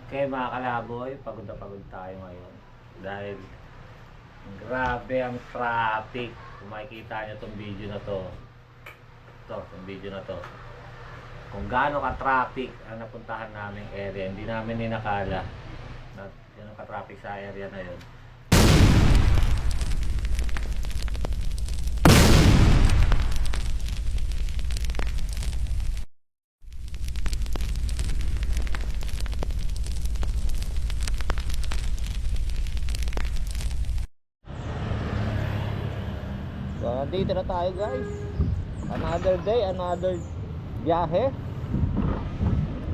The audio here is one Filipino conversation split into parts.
Kaya mga kalaboy, pagod na pagod tayo ngayon. Dahil grabe ang traffic. Kung makikita nyo itong video na to. Itong video na to. Kung gaano ka-traffic ang napuntahan naming area. Hindi namin ninakala na yun ang ka-traffic sa area na yun. So, dito na tayo guys. Another day, another biyahe.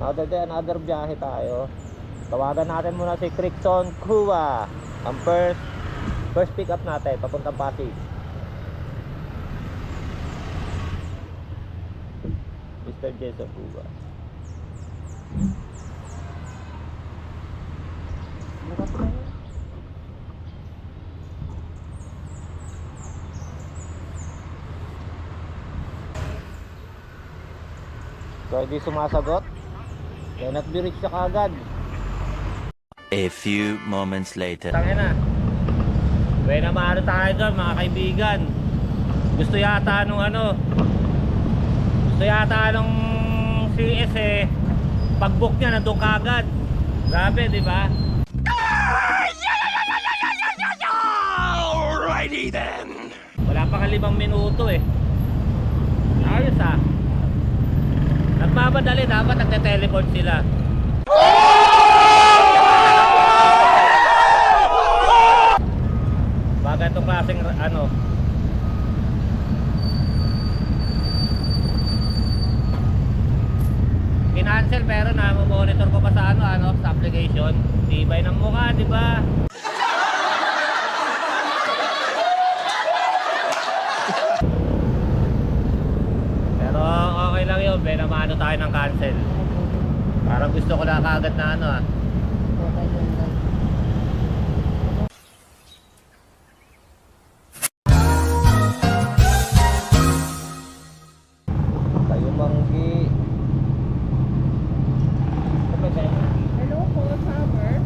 Another day, another biyahe tayo. Tawagan natin muna si Crickson Kua. Ang first pick up natin, papuntang Pasig. Mr. Jason Kua. So hindi sumasagot. Cannot be reached siya kagad. A few moments later. Tangin na. Pwede na maano tayo doon mga kaibigan. Gusto yata nung CS pag-book niya nandun kagad. Grabe, di ba? Alrighty then. Wala pa ka 5 minuto eh. Ayos ah. Nagmamadali, dapat nagte-teleport sila. Baga itong klaseng kinancel pero na-monitor ko pa sa sa application. Tibay ng mukha, di ba? Okay lang yun, may namano tayo ng cancel. Parang gusto ko na kagad na Tayo manggi. Hello po, Summer.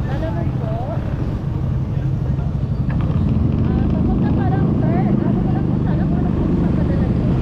Nalaman po. Papunta pa lang, sir. Ako ko lang po sana kung ano po sa padala niyo.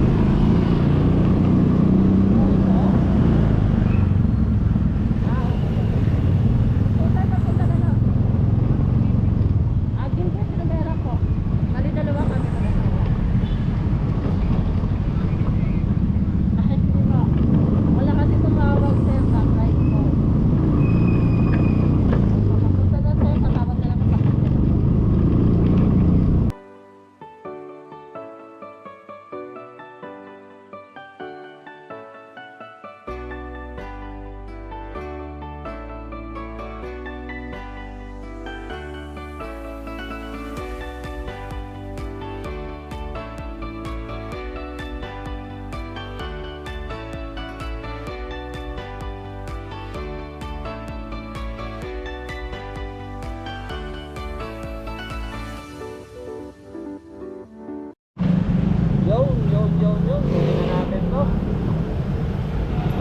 Huli na natin to.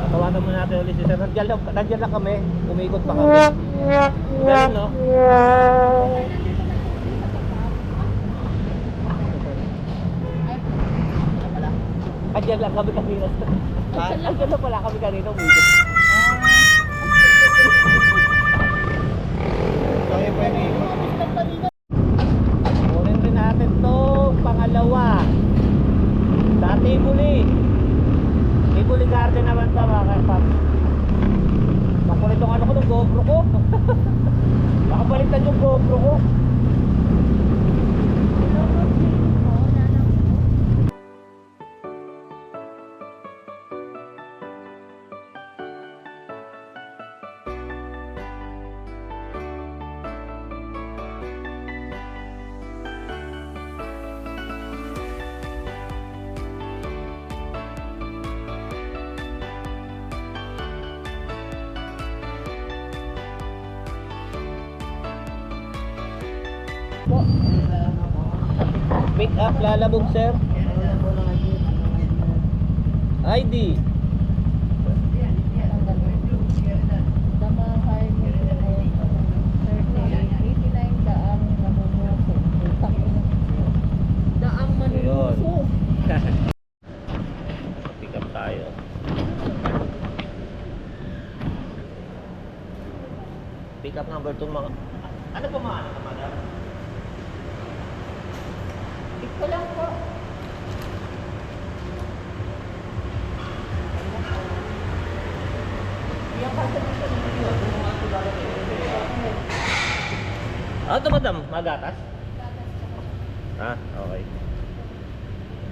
Tawagan muna natin ulit si sir. Nandiyan lang kami. Umikot pa kami. Ganun, no? Andiyan lang kami kanina. Andiyan lang pala kami kanina. Umikot. Kunin din natin to. Pangalawa. Sa Tibuli Garden naman ito mga kapap. Makulit yung ko ng GoPro ko. Nakabaliktad yung GoPro ko. Pick up Lalabog sir. ID. Damahay mo Pick up number 2 mga... Ano po mga ano madam? Pick ko lang po. Yung customer Ano to madam? Magatas? Ah, okay.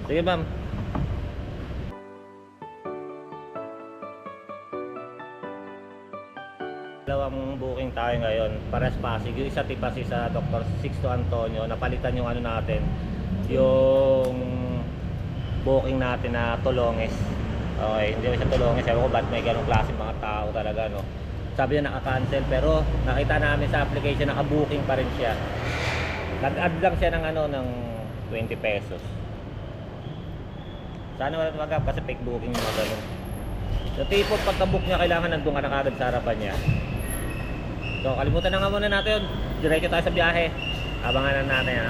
Sige ma'am. Dalawang booking tayo ngayon. Pares Pasig. Yung isa tipasi sa Dr. Sixto Antonio. Napalitan yung ano natin. Yung booking natin na Tulonges. Okay, hindi ko siya Tulonges. Ewan ko ba't may ganong klase mga tao talaga, no? Sabi niya naka-cancel pero nakita namin sa application naka-booking pa rin siya. Nag-add lang siya ng ano ng 20 pesos. Sana wala tumagap kasi fake booking yung mga ganun. So tipo pagka-book niya kailangan nandun ka na kagad sa harapan niya. So kalimutan na nga muna natin yun. Diretso tayo sa biyahe. Abangan na natin.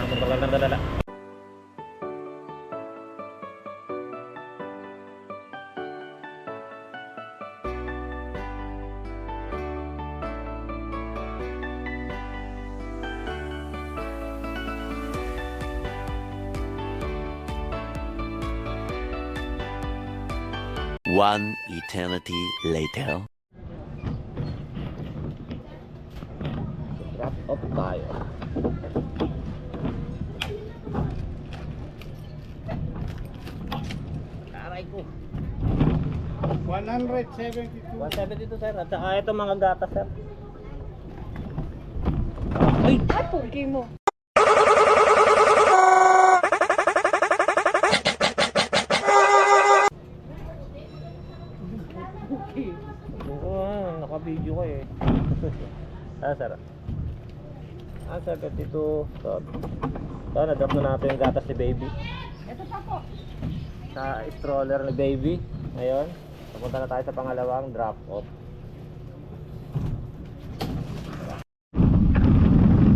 One eternity later. Drop off tayo. Aray ko. 172. 172 sir. At saka ito mga gatas sir. Ay! Ay, pugi mo. Oo, naka-video ko eh. Sir. Sir, dito. So, na-drop na natin yung gatas ni baby. Ito pa po. Sa stroller ni baby. Ngayon, papunta na tayo sa pangalawang drop off.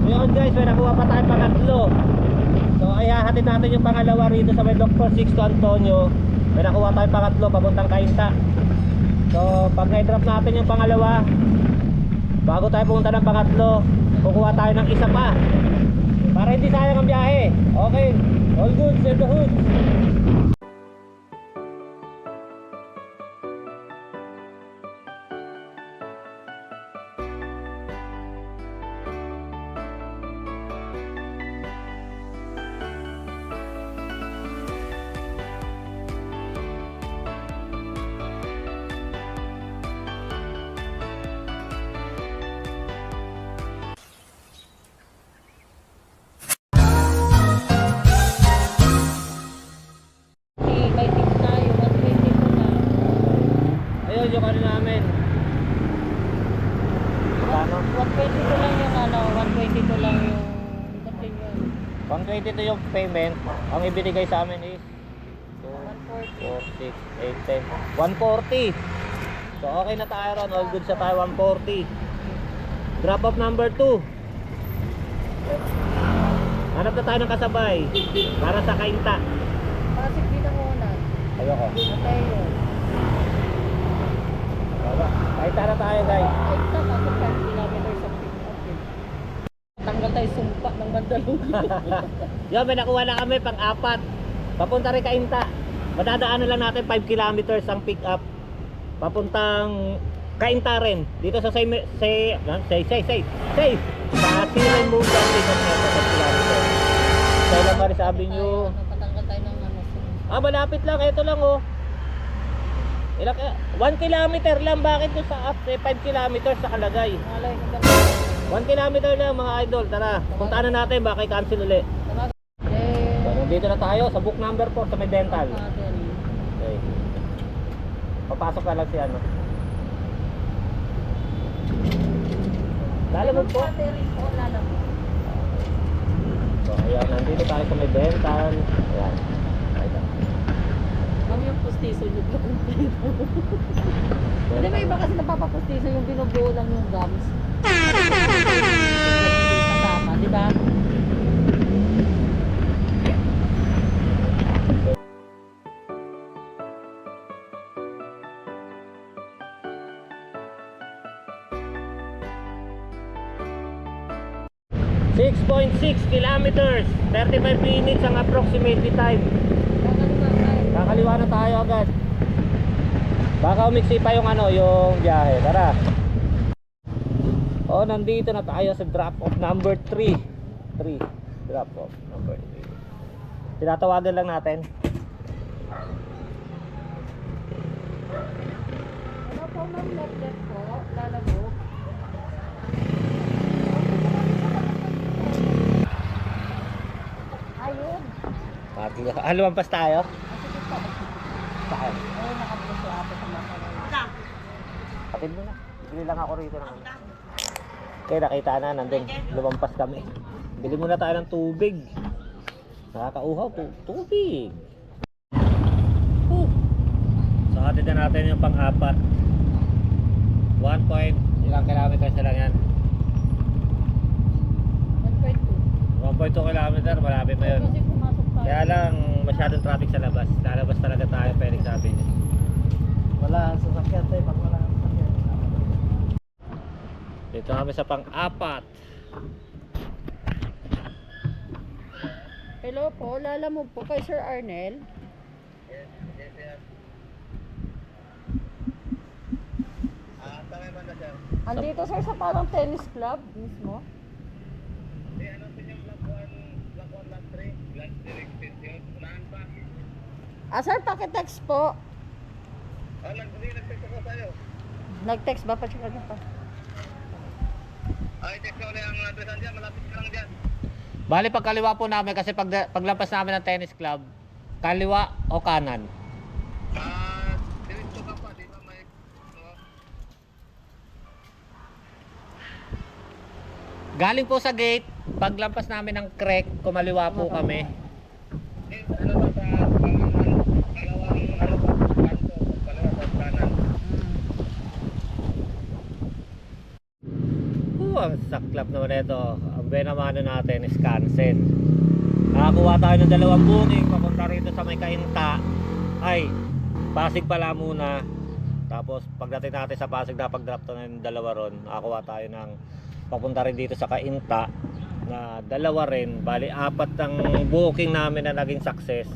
Ngayon guys, may nakuha pa tayo pangatlo. So, ay hahatid natin yung pangalawa rito sa may Dr. Sixto Antonio. May nakuha tayo pangatlo, papuntang Cainta. So, pag na-drop natin yung pangalawa, bago tayo pumunta ng pangatlo, kukuha tayo ng isa pa para hindi sayang ang biyahe. Okay, all good, save the hood. May tips tayo. 122 na. Ayun yung ano namin. Magkano? 122 lang yung ano. 122 lang yung... Dating yun. 122 yung payment. Ang ibinigay sa amin is 140. 4, 6, 8, 10 140. So okay na tayo ron. All good sa tayo 140. Drop off number 2. Hanap na tayo ng kasabay para sa Cainta. Pasig din ang una. Ayoko. Matay yun. Cainta na tayo guys. Ay, ito. Pasig 5 kilometers ang pick up eh. Tanggal tayo sumpa ng Mandaluyong. Yo, may nakuha na kami pang-apat. Papunta rin Cainta. Madadaanan lang natin 5 kilometers ang pick up. Papuntang Cainta rin. Dito sa say sa Siren Mountain dito sa 5 kilometers. Sa Maris Avenue. Patanggal tayo ng ano. Malapit lang. Ito lang oh. 1 kilometer lang. Bakit doon sa 5 kilometers sa kalagay? Malay ko ba? 1 kilometer lang mga idol. Tara, puntaan na natin. Baka i-cancel ulit. So, nandito na tayo sa book number 4 sa may dental. Okay. Papasok na lang si ano. Lalamog po. So, ayan, nandito tayo sa may dental. Ayan. Ayan. Ma'am, yung pustiso nyo po. Hindi, may iba kasi napapapustiso yung binubuo lang yung gums. Kasama, di ba? 6.6 kilometers, 35 minutes ang approximately time. Kakaliwa na tayo agad. Baka umiksi pa yung yung biyahe. Tara. Oh, nandito na tayo sa drop off number 3. Drop off number 3. Tinatawagan lang natin. Ano po ma'am, left po, lalabog. Ayun. Lumampas tayo. Sige po. Saan? Ayun, nakapo si ate sa mga. Kapit mo na. Bili lang ako rito ng kaya nakita na, nandun. Lumampas kami. Bili muna tayo ng tubig. Nakakauhaw po. Tubig. So hatid na natin yung pang-apat. 1 point. Ilang kilometers na lang yan? 1.2. 1.2 kilometer. Malapit na yun. Kasi pumasok tayo. Kaya lang masyadong traffic sa labas. Lalabas talaga tayo, pwedeng sabi niya. Wala ang sasakyan tayo pag wala ang sasakyan. Dito kami sa pang-apat. Hello po, lalamog po kay Sir Arnel. Saan banda sir? Andito sir sa parang tennis club mismo. Ano sa inyong block 1, block 3, block 3 extension, unahan pa. Sir, pakitext po. Nag-text ako sa'yo. Nag-text ba pa siya pa? I-text ko ulit ang adresan dyan, malapit ka lang dyan. Bali pagkaliwa po namin kasi paglampas namin ng tennis club, kaliwa o kanan? Diretso ka pa, di ba may... Galing po sa gate, paglampas namin ng creek, kumaliwa po kami. Ano ba sa kalawang kanto, kaliwa sa kanan. Ang saklap naman ito. Ang benamano natin is cancel. Nakakuha tayo ng 2 booking papunta rito sa may Kainta. Ay, Pasig pala muna. Tapos pagdating natin sa Pasig, napag-drop to ng 2 ron. Nakakuha tayo ng papunta rin dito sa Kainta na 2 rin. Bali 4 ang booking namin na naging success.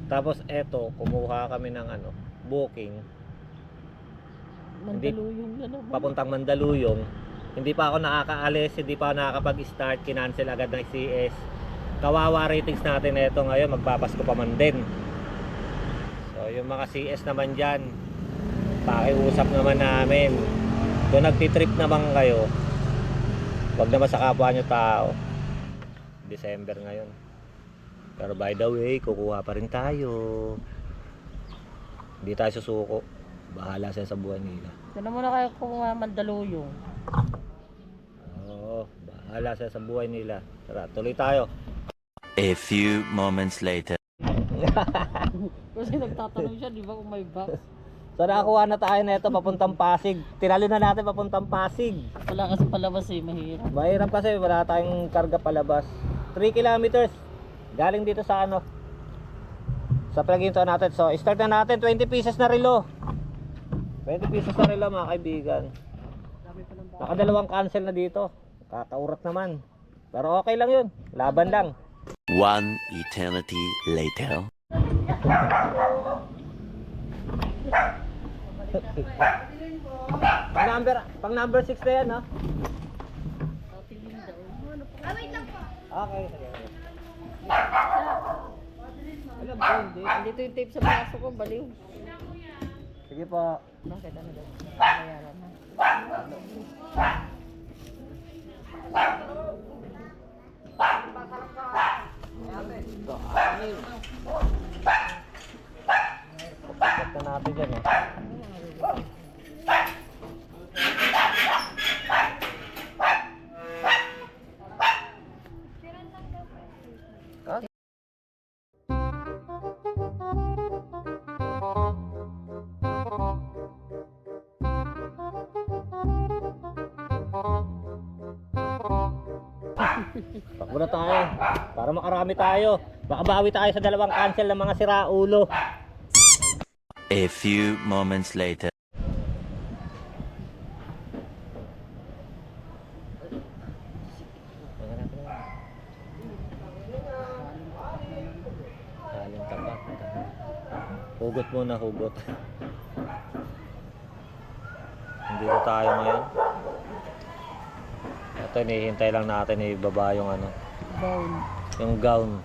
Tapos eto, kumuha kami ng booking Mandaluyong ano. papuntang Mandaluyong. Hindi pa ako nakakaalis, hindi pa ako nakakapag-start, kinancel agad ng CS. Kawawa ratings natin ito ngayon, magpapasko pa man din. So yung mga CS naman dyan, pakiusap naman namin. Kung nagtitrip naman kayo, wag naman sa kapwa nyo tao. December ngayon. Pero by the way, kukuha pa rin tayo. Hindi tayo susuko. Bahala sila sa buhay nila. Doon muna kayo kumuha Mandaluyong. Oo, bahala sila sa buhay nila. Tara, tuloy tayo. A few moments later. Kasi nagtatanong siya, di ba kung may box? So nakakuha na tayo na ito papuntang Pasig. Tinalo na natin papuntang Pasig. Wala kasi palabas mahirap. Mahirap kasi wala tayong karga palabas. 3 kilometers. Galing dito sa sa pinaginto natin. So start na natin, 20 pieces na relo. 20 pieces na relo mga kaibigan. Nakadalawang cancel na dito. Kakaurat naman. Pero okay lang yun. Laban lang. 1 eternity later. Pang number 6 na yan, ha? Okay, sige. Alam ko, hindi. Andito yung tape sa braso ko, baliw. Sige po. Bakit ano daw? Bayaran na. Ito, anim. Papagat na natin dyan, eh. Takbo na tayo para makarami tayo. Baka bawi tayo sa 2 cancel ng mga siraulo. A few moments later. Hugot muna, hugot. Nandito tayo ngayon. Ito, hinihintay lang natin ibaba yung ano, Down. yung gown.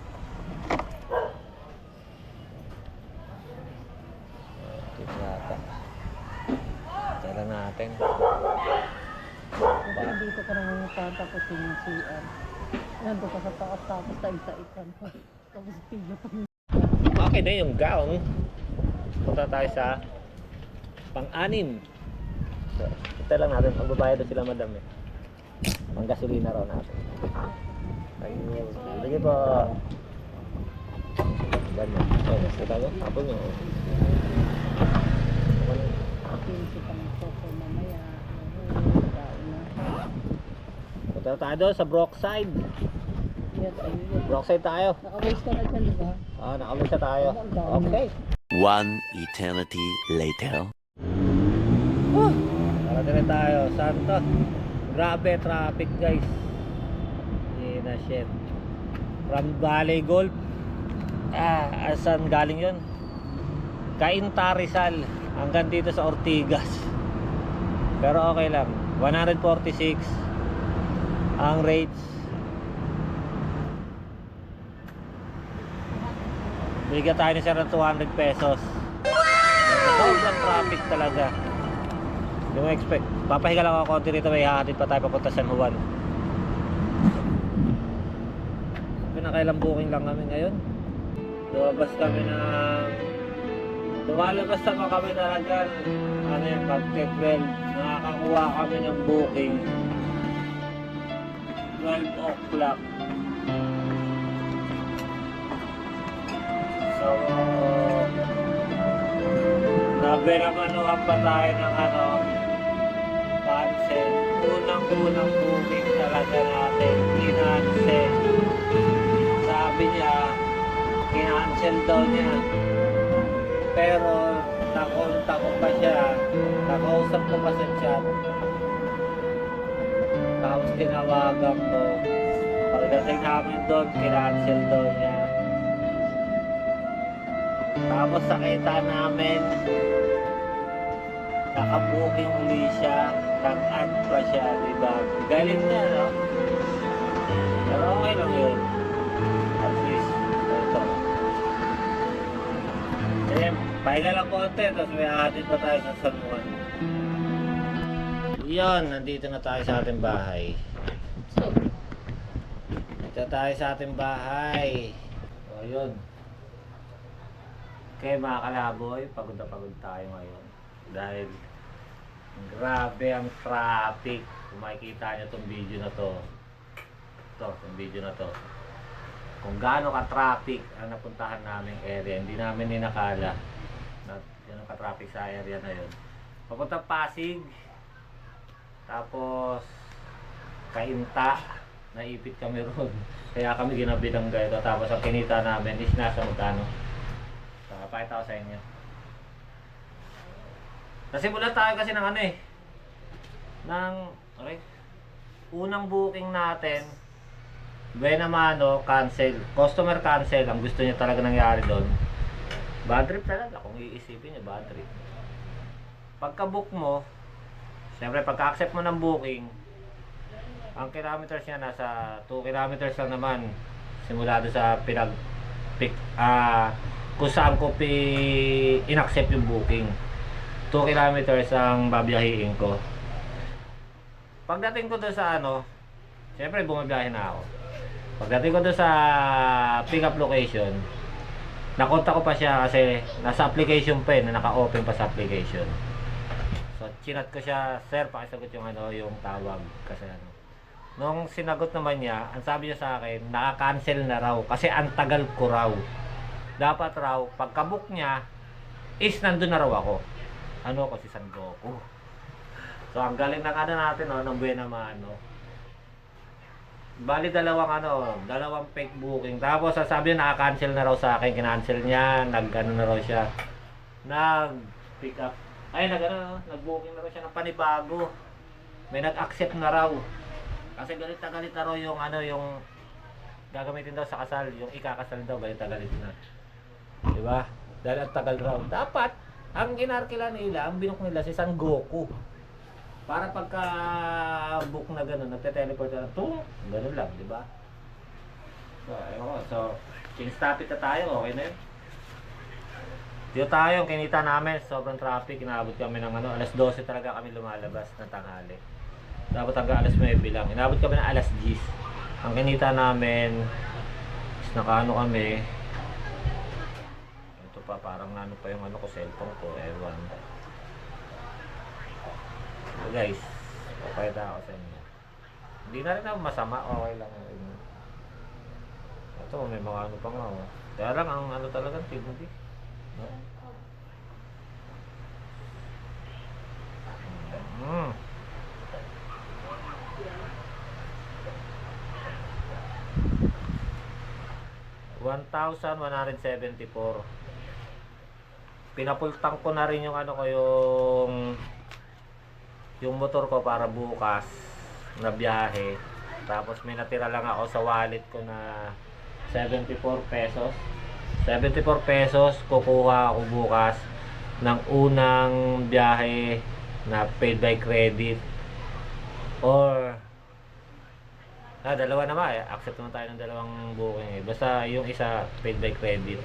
Ito yata. Hintay lang natin. Kasi dito ka nang tapos yung CR. Nandun ka sa taas tapos tayo-taitan. Tapos tiyo pa yun. Okay na yung gown. Punta tayo sa pang-anim. So, ito lang natin. Magbabayad na sila madam eh. Pang-gasolina raw natin. Ayun. Sige po. Ganyan. Ayun. Kita nyo? Tapos nyo. Pinsi pang soko mamaya. Down na. Punta tayo doon sa Brookside. Yes, ayun. Brookside tayo. Naka-waste ka na dyan, di ba? Nakamisa tayo. Okay. One eternity later. Tara na tayo. Saan to? Grabe traffic guys. Hindi na shit. From Valley Golf. Saan galing yun? Cainta Rizal. Hanggang dito sa Ortigas. Pero okay lang. 146 ang rates. Bigyan tayo ni sir ng 200 pesos. Sobrang traffic talaga. Hindi mo expect. Papahiga lang ako konti rito. May hahatid pa tayo papunta San Juan. Pinakailang booking lang kami ngayon. Lumalabas naman kami talaga. Ano yung pag-12. Nakakakuha kami ng booking 12 o'clock. So, nabiramanuhan pa tayo ng cancel. Unang booking talaga natin, kinancel. Sabi niya, kinancel daw niya. Pero, nakontak ko pa siya, nakausap ko pa sa chat. Tapos tinawagan ko. Pagdating namin doon, kinancel daw niya. Tapos nakita namin nakabuking uli siya, nag-add pa siya, diba? Galing na, no? Pero okay lang yun. At least, ito. Kaya, pahinga lang konti, tapos may atin pa tayo sa San Juan. Yun, nandito na tayo sa ating bahay. Dito tayo sa ating bahay. O, yun. Okay mga kalaboy, pagod na pagod tayo ngayon dahil grabe ang traffic. Kung makikita nyo itong video na to, itong video na to, kung gaano ka-traffic ang napuntahan naming area, hindi namin ninakala na yun ang ka-traffic sa area na yun. Papunta Pasig, tapos Cainta, naipit kami ron, kaya kami ginabi ng ganito. Tapos ang kinita namin is nasa magkano. Pakita ko sa inyo. Nasimulan tayo kasi ng unang booking natin, buena mano, cancel. Customer cancel, ang gusto niya talaga nangyari doon. Bad trip talaga, kung iisipin niya, bad trip. Pagka-book mo, siyempre pagka-accept mo ng booking, ang kilometers niya nasa 2 kilometers lang naman. Simula doon sa kung saan ko in-accept yung booking. 2 kilometers ang babiyahiin ko. Pagdating ko doon sa siyempre bumabiyahe na ako. Pagdating ko doon sa pick-up location, nakonta ko pa siya kasi nasa application pa na naka-open pa sa application. So, chinat ko siya, sir, pakisagot yung yung tawag. Kasi nung sinagot naman niya, ang sabi niya sa akin, naka-cancel na raw kasi ang tagal ko raw. Dapat raw, pagka-book niya, is nandun na raw ako. Ako si San Goku. So, ang galing ng natin, ng buena mano. Bali, dalawang fake booking. Tapos, sabi niya, naka-cancel na raw sa akin. Kinancel niya, nag-ano na raw siya. Nag-pick up. Nag-booking na raw siya ng panibago. May nag-accept na raw. Kasi galit na raw yung yung gagamitin daw sa kasal, yung ikakasal daw, galit na. Diba? Dahil ang tagal raw. Dapat, ang inarkila nila, ang binook nila si San Goku. Para pagka book na gano'n, nagte-teleport na tung, gano'n lang, di ba? So, ayun ko. So, kinstapit na tayo, okay na yun. Dito tayo, yung kinita namin, sobrang traffic, inaabot kami ng ano, alas 12 talaga kami lumalabas ng tanghali. Dapat hanggang alas 9 lang. Inaabot kami ng alas 10. Ang kinita namin, is nakaano kami, ito pa, parang nano pa yung ano ko, cellphone ko, ewan. So guys, papayata ako sa inyo. Hindi na rin ako masama, okay lang. Ito, may mga ano pa nga. Oh. Kaya lang, ang ano talaga, tindi. No? Mm. $1,174. Pinapultang ko na rin yung ano ko, yung motor ko para bukas na biyahe. Tapos may natira lang ako sa wallet ko na 74 pesos. 74 pesos kukuha ako bukas ng unang biyahe na paid by credit. Or dalawa naman eh. Accept naman tayo ng dalawang booking eh. Basta yung isa paid by credit.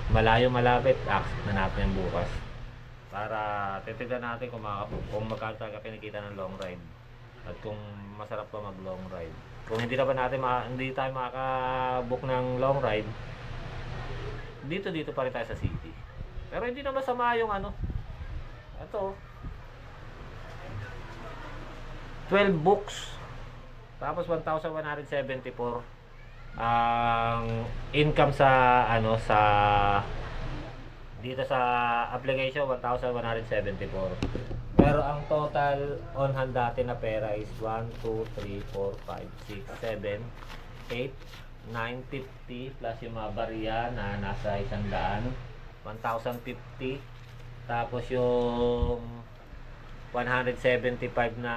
Malayo malapit, accept na natin yung bukas. Para titignan natin kung magkano talaga kinikita ng long ride. At kung masarap pa mag long ride. Kung hindi na ba natin hindi tayo makaka-book ng long ride, dito pa rin tayo sa city. Pero hindi na masama yung ano. Ito 12 books. Tapos 1,174 ang income sa ano sa dito sa application 1,174. Pero ang total on hand natin na pera is 1, 2, 3, 4, 5, 6, 7, 8, 950 plus yung mga barya na nasa 100, 1,050. Tapos yung 175 na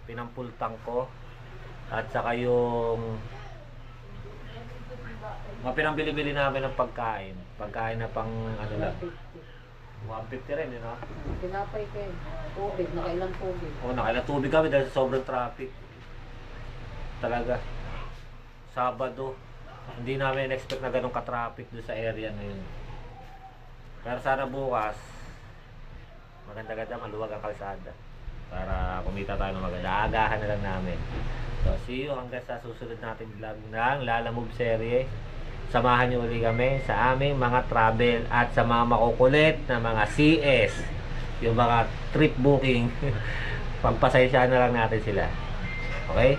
pinampultang ko. At saka yung mga pinambili-bili namin ng pagkain. Pagkain na pang ano lang. 150 rin, yun ha? Tinapay kayo. Tubig, nakailang tubig. Oo, nakailang tubig kami dahil sa sobrang traffic. Talaga. Sabado. Hindi namin expect na ganun ka-traffic doon sa area na yun. Pero sana bukas, maganda-ganda, maluwag ang kalsada. Para kumita tayo ng maganda. Agahan na lang namin. So, see you hanggang sa susunod natin vlog ng Lala Move serie. Samahan niyo ulit kami sa aming mga travel at sa mga makukulit na mga CS. Yung mga trip booking. Pagpasaysaan na lang natin sila. Okay?